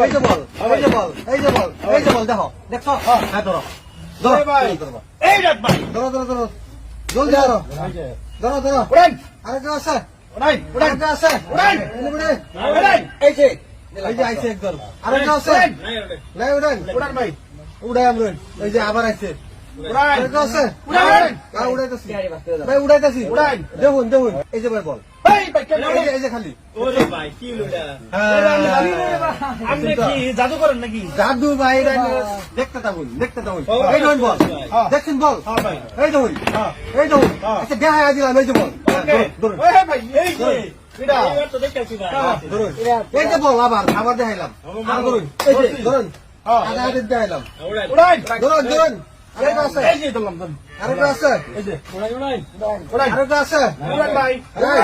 এই যে বল, এই যে বল, এই যে বল, এই যে বল, দেখো, দেখছো? হ্যাঁ, ধরো। ধরো, ধরো, এই রাত ভাই ধরো, ধরো, ধরো। জলদি ধরো। ধরো, ধরো। উড়ান আরেকটা আছে? উড়ান উড়ান আরেকটা আছে? উড়ান এনে উড়ে। উড়ান এই যে, এই যে আইছে একজন। আরেকটা আছে? নাই, উড়ান। উড়ান ভাই উড়াই আমরুন। এই যে আবার আইছে। উড়ান আরেকটা আছে? উড়ান হ্যাঁ, উড়াইতাছি। ভাই, উড়াইতাছি। উড়ান। দেখুন, দেখুন। এই যে ভাই বল। এই ভাই কেন এই যে খালি। ওরে ভাই কি লুডা আপনি কি জাদু করেন নাকি জাদু ভাই, এটা দেখতে থাকুন, দেখতে থাকুন। এই দেখুন বল। দেখছেন বল? হ্যাঁ ভাই এই দেখুন, এই দেখুন। আচ্ছা, দেখাই দিলাম, এই যে বল। ধরুন, ওই ভাই এই যে এটা এবার তো দেখতেছি ভাই ধরুন। এই যে বল, আবার দেখাইলাম। আর ধরুন, এই যে, ধরুন। আধা হাতে দেখাইলাম। উড়ান ধরুন, ধরুন। আরেকটা আছে? এই যে ধরলাম ধরুন আরেকটা আছে? এই যে উড়াই আরেকটা আছে? উড়ান ভাই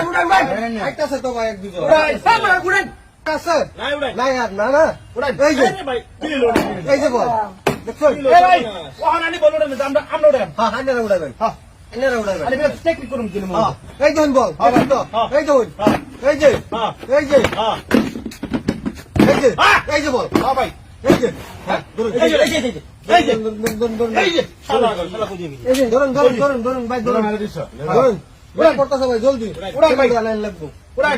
উড়ান ভাই। একটা আছে তো ভাই, এক দুজন। উড়ান উড়ান একটা আছে? নাই উড়াই নাই আর, না, না। উড়ান এই যে, আরে ভাই কি লুডা এই যে বল। দেখছেন? এই ভাই ওখানে আনি বলুন আমরা আমরা উড়ান হ্যাঁ, আইনারা উড়াইবেন। হ্যাঁ আইনারা উড়াইবেন। আরে বেশ টেকনিক করুন দিলাম হ্যাঁ, এই দেখুন বল। দেখুন তো। হ্যাঁ। এই দেখুন। হ্যাঁ। এই যে, হ্যাঁ এই যে, হ্যাঁ এই যে, হ্যাঁ। এই যে বল। হ্যাঁ ভাই এই যে, হ্যাঁ, ধরুন। এই যে এই যে এই যে ধরুন, ধরুন, এই যে শালা শালা বুঝে গেছি এই যে, ধরুন, ধরুন, ধরুন, ধরুন, ভাই, ধরুন। ধরুন। উড়াই পড়তেছে ভাই, জলদি। উড়াই ভাই। লাইন লাগবো। উড়ান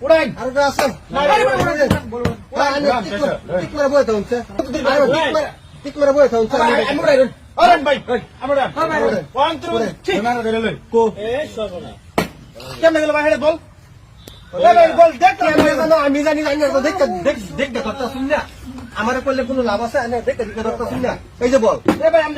উড়ান আরেকটা আছে? আরে উড়ান টিক মেরে বয়ে থাকুন, স্যার। টিক মেরে বয়ে থাকুন, স্যার। আমি উড়ান উড়ান ভাই আমরা উড়ান। 1 2 3 কো। এ সর্বনা কেমনে গেল ভাই হেডে বল এই ভাই বল দেখ কি আমি জানো, আমি জানি না, আইনারা তো দেখতে ধরতে শুন না। আমার করলে কোনো লাভ আছে? আইনারা দেখতে ধরতে শুন না। এই যে বল। এই ভাই আমি